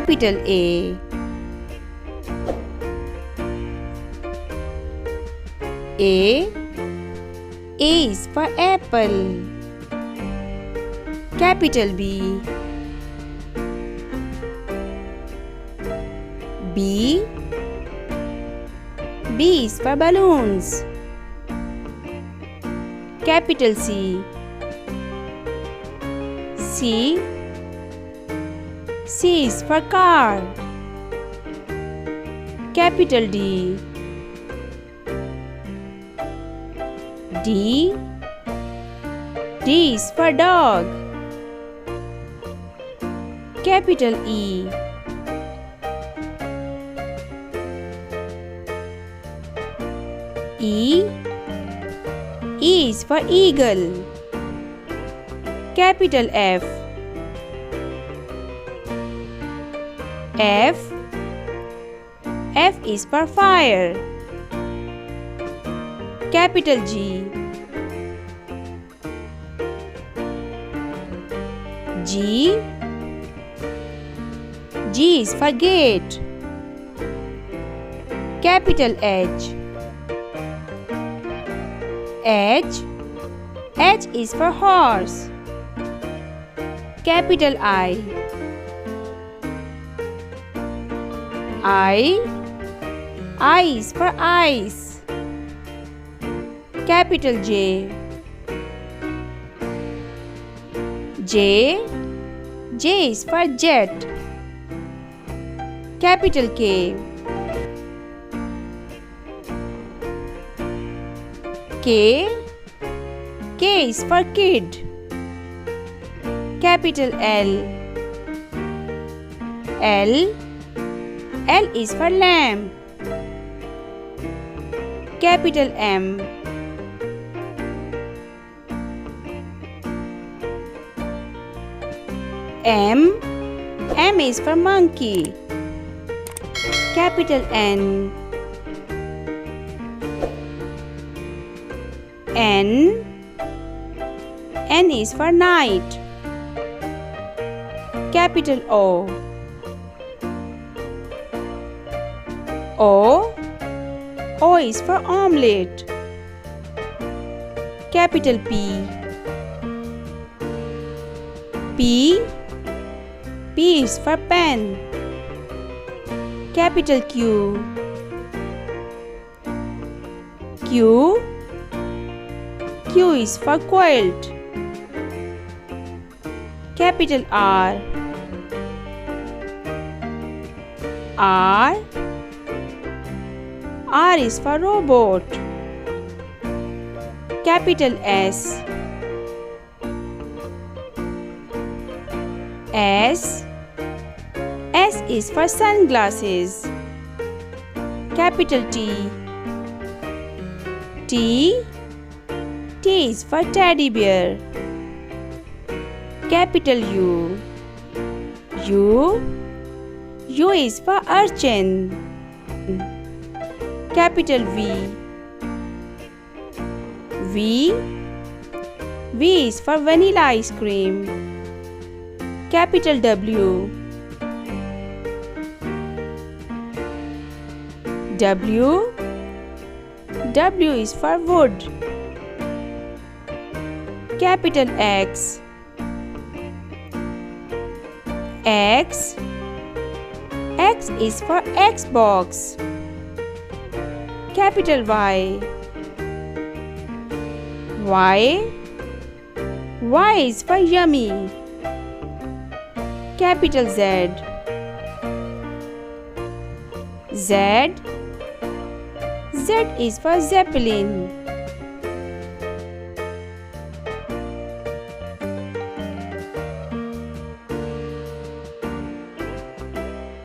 Capital A. A is for apple. Capital B. B is for balloons. Capital C. C is for car. Capital D. D is for dog. Capital E. E is for eagle. Capital F. F is for fire. Capital G. G is for gate. Capital H. H is for horse. Capital I. I is for ice. Capital J. J is for jet. Capital K. K is for kid. Capital L. L is for lamb. Capital M. M is for monkey. Capital N. N is for night. Capital O. O is for omelette. Capital P. P is for pen. Capital Q. Q is for quilt. Capital R. R is for robot. Capital S. S is for sunglasses. Capital T. T is for teddy bear. Capital U. U is for urchin. Capital V. V is for vanilla ice cream. Capital W. W is for wood. Capital X. X is for Xbox. Capital Y. Y is for yummy. Capital Z. Z is for Zeppelin.